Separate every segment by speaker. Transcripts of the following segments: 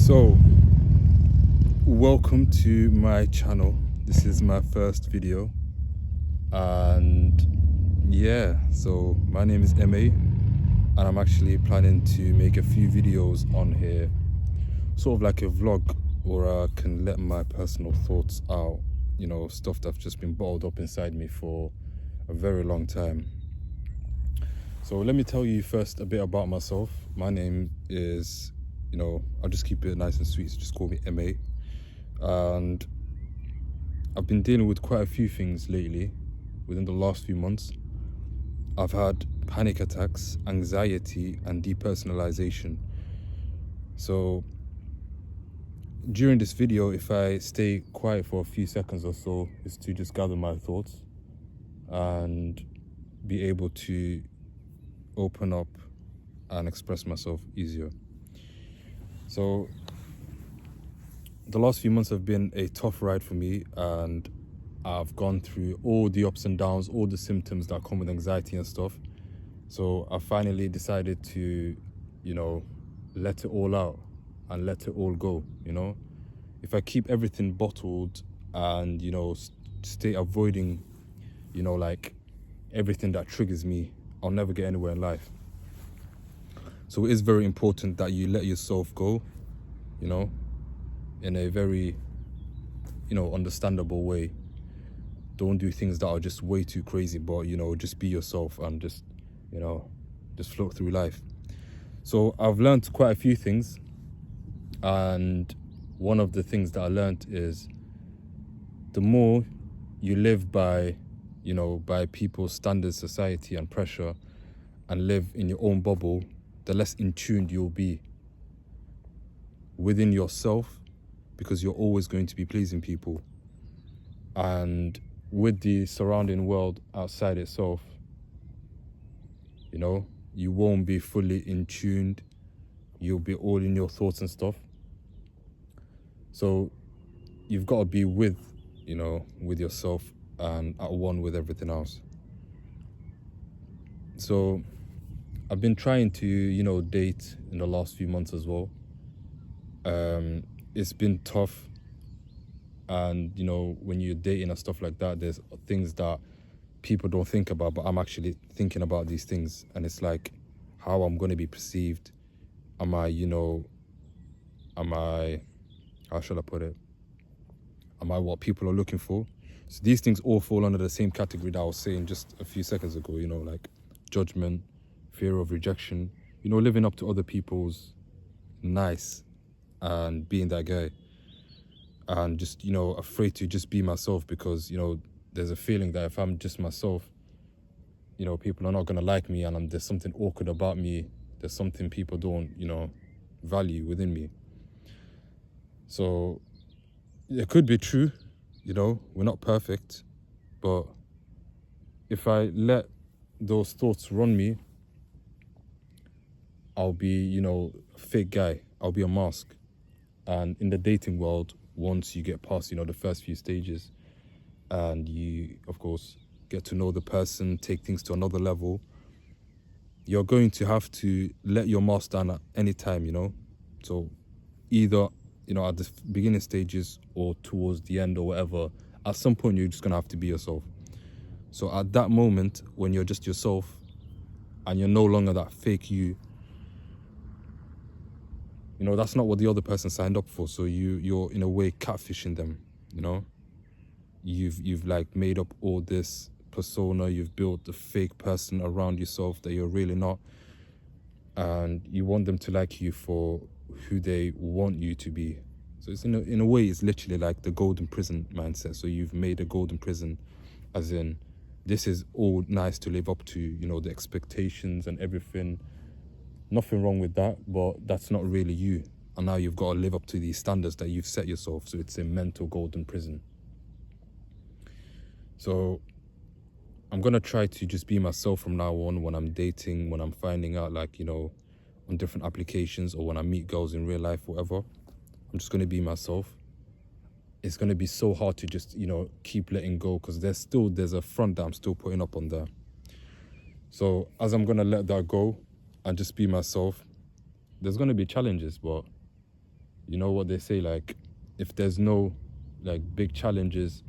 Speaker 1: So, welcome to my channel. This is my first video, and so my name is MA, and I'm actually planning to make a few videos on here, sort of like a vlog where I can let my personal thoughts out, stuff that's just been bottled up inside me for a very long time. So let me tell you first a bit about myself. My name is, I'll just keep it nice and sweet, so just call me MA. And I've been dealing with quite a few things lately within the last few months. I've had panic attacks, anxiety, and depersonalization. So during this video, if I stay quiet for a few seconds or so, is to just gather my thoughts and be able to open up and express myself easier. So the last few months have been a tough ride for me, and I've gone through all the ups and downs, all the symptoms that come with anxiety and stuff. So I finally decided to, let it all out and let it all go. If I keep everything bottled and, stay avoiding, like everything that triggers me, I'll never get anywhere in life. So it is very important that you let yourself go, in a very, understandable way. Don't do things that are just way too crazy, but, just be yourself and just float through life. So I've learned quite a few things. And one of the things that I learned is the more you live by people's standards, society and pressure, and live in your own bubble, the less in tune you'll be within yourself, because you're always going to be pleasing people. And with the surrounding world outside itself, you won't be fully in tuned. You'll be all in your thoughts and stuff. So you've got to be with yourself and at one with everything else. So I've been trying to, date in the last few months as well. It's been tough. And, when you're dating and stuff like that, there's things that people don't think about, but I'm actually thinking about these things. And it's like how I'm going to be perceived. How shall I put it? Am I what people are looking for? So these things all fall under the same category that I was saying just a few seconds ago, like judgment, fear of rejection, living up to other people's nice and being that guy. And just, afraid to just be myself, because, there's a feeling that if I'm just myself, people are not going to like me, and there's something awkward about me. There's something people don't, value within me. So it could be true, we're not perfect, but if I let those thoughts run me, I'll be, a fake guy. I'll be a mask. And in the dating world, once you get past, the first few stages, and you, of course, get to know the person, take things to another level, you're going to have to let your mask down at any time, So either, at the beginning stages or towards the end or whatever, at some point you're just going to have to be yourself. So at that moment, when you're just yourself and you're no longer that fake you, that's not what the other person signed up for. So you're in a way catfishing them, You've like made up all this persona, you've built a fake person around yourself that you're really not. And you want them to like you for who they want you to be. So it's in a way, it's literally like the golden prison mindset. So you've made a golden prison, as in, this is all nice to live up to, the expectations and everything. Nothing wrong with that, but that's not really you. And now you've got to live up to these standards that you've set yourself. So it's a mental golden prison. So I'm going to try to just be myself from now on when I'm dating, when I'm finding out, like, on different applications, or when I meet girls in real life, whatever. I'm just going to be myself. It's going to be so hard to just, keep letting go, because there's a front that I'm still putting up on there. So as I'm going to let that go and just be myself, there's going to be challenges, but You know what they say, like, if there's no like big challenges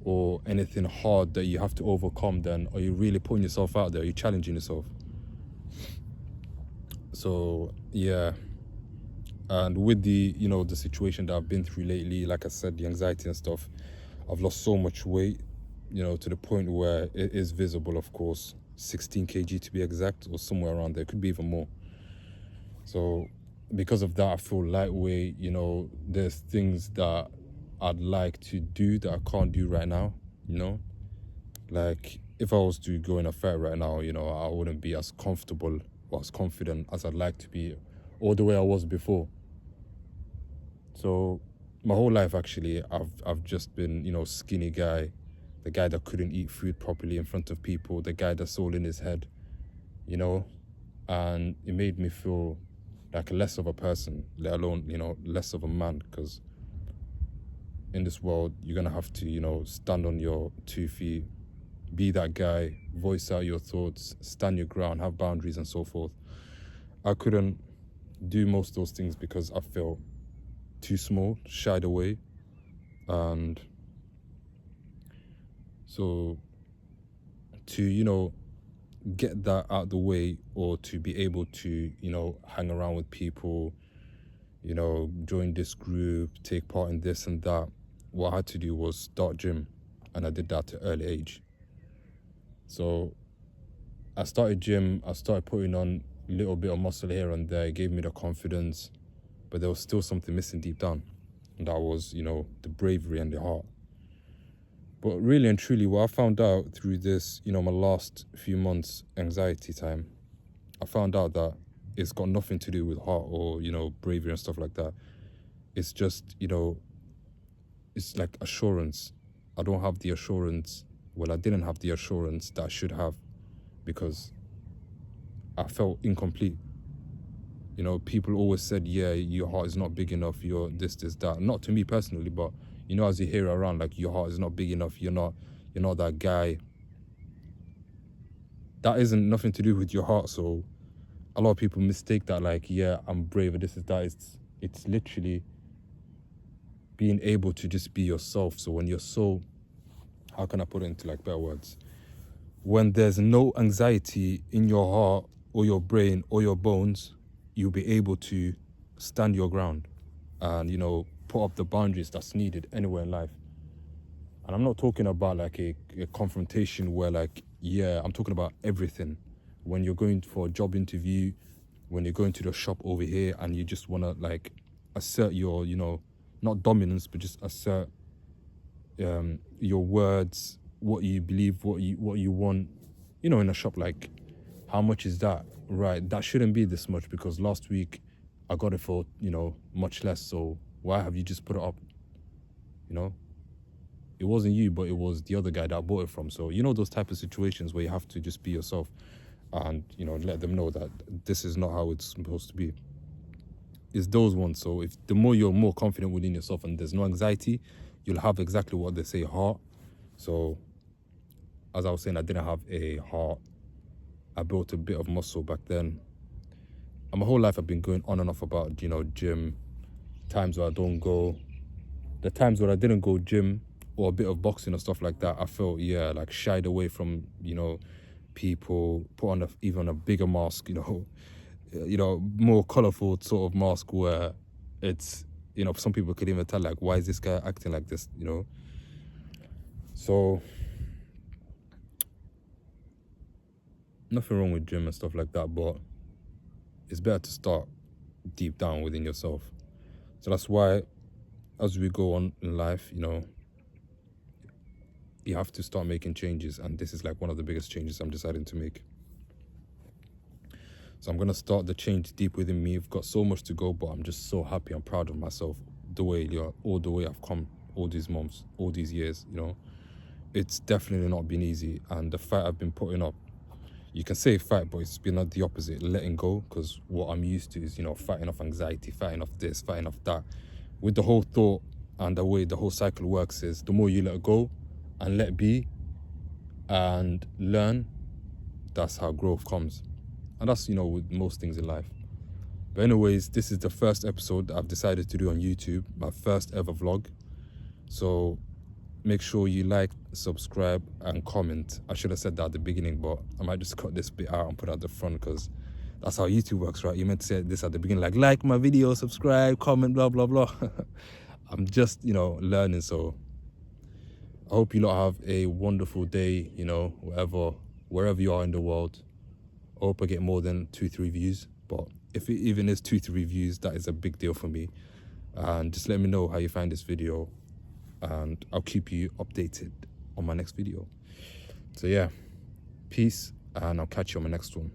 Speaker 1: or anything hard that you have to overcome, then are you really putting yourself out there? Are you challenging yourself? So yeah, and with the, you know, the situation that I've been through lately, like I said, the anxiety and stuff, I've lost so much weight, you know, to the point where it is visible, of course, 16 kg to be exact, or somewhere around there. It could be even more. So because of that, I feel lightweight. You know, there's things that I'd like to do that I can't do right now, you know. Like, if I was to go in a fight right now, you know, I wouldn't be as comfortable or as confident as I'd like to be, or the way I was before. So my whole life, actually, I've just been, you know, skinny guy, the guy that couldn't eat food properly in front of people, the guy that's all in his head, you know. And it made me feel like less of a person, let alone, you know, less of a man, because in this world, you're gonna have to, you know, stand on your 2 feet, be that guy, voice out your thoughts, stand your ground, have boundaries and so forth. I couldn't do most of those things because I felt too small, shied away. And so to, you know, get that out the way, or to be able to, you know, hang around with people, you know, join this group, take part in this and that, what I had to do was start gym, and I did that at an early age. So I started gym, I started putting on a little bit of muscle here and there. It gave me the confidence, but there was still something missing deep down, and that was, you know, the bravery and the heart. But really and truly, what I found out through this, you know, my last few months anxiety time, I found out that it's got nothing to do with heart or, you know, bravery and stuff like that. It's just, you know, it's like assurance. I don't have the assurance. Well, I didn't have the assurance that I should have, because I felt incomplete. You know, people always said, yeah, your heart is not big enough, you're this, that. Not to me personally, but, you know, as you hear around, like, your heart is not big enough, you're not that guy. That isn't nothing to do with your heart. So a lot of people mistake that, like, yeah, I'm brave, or this is that. It's literally being able to just be yourself. So when you're so, how can I put it into like better words? When there's no anxiety in your heart or your brain or your bones, you'll be able to stand your ground and, you know, put up the boundaries that's needed anywhere in life. And I'm not talking about like a confrontation where, like, yeah, I'm talking about everything. When you're going for a job interview, when you're going to the shop over here and you just want to like assert your, you know, not dominance, but just assert your words, what you believe, what you want, you know, in a shop. Like, how much is that? Right, that shouldn't be this much, because last week I got it for, you know, much less. So why have you just put it up? You know, it wasn't you, but it was the other guy that I bought it from. So, you know, those type of situations where you have to just be yourself and, you know, let them know that this is not how it's supposed to be. It's those ones. So if the more you're more confident within yourself and there's no anxiety, you'll have exactly what they say, heart. So as I was saying, I didn't have a heart. I built a bit of muscle back then. And my whole life I've been going on and off about, you know, gym, times where I don't go. The times where I didn't go gym or a bit of boxing or stuff like that, I felt, yeah, like shied away from, you know, people, put on even a bigger mask, you know, more colorful sort of mask where it's, you know, some people could even tell, like, why is this guy acting like this, you know? So nothing wrong with gym and stuff like that, but it's better to start deep down within yourself. So that's why as we go on in life, you know, you have to start making changes, and this is like one of the biggest changes I'm deciding to make. So I'm going to start the change deep within me. I've got so much to go, but I'm just so happy and proud of myself, the way, you know, all the way I've come all these months, all these years, you know. It's definitely not been easy, and the fight I've been putting up, you can say fight, but it's been the opposite, letting go, because what I'm used to is, you know, fighting off anxiety, fighting off this, fighting off that. With the whole thought and the way the whole cycle works is, the more you let go and let be and learn, that's how growth comes. And that's, you know, with most things in life. But anyways, this is the first episode that I've decided to do on YouTube, my first ever vlog. So make sure you like, subscribe, and comment. I should have said that at the beginning, but I might just cut this bit out and put it at the front, because that's how YouTube works, right? You meant to say this at the beginning, like my video, subscribe, comment, blah, blah, blah. I'm just, learning. So I hope you lot have a wonderful day, wherever you are in the world. I hope I get more than 2-3 views, but if it even is 2-3 views, that is a big deal for me. And just let me know how you find this video, and I'll keep you updated on my next video. So yeah, peace, and I'll catch you on my next one.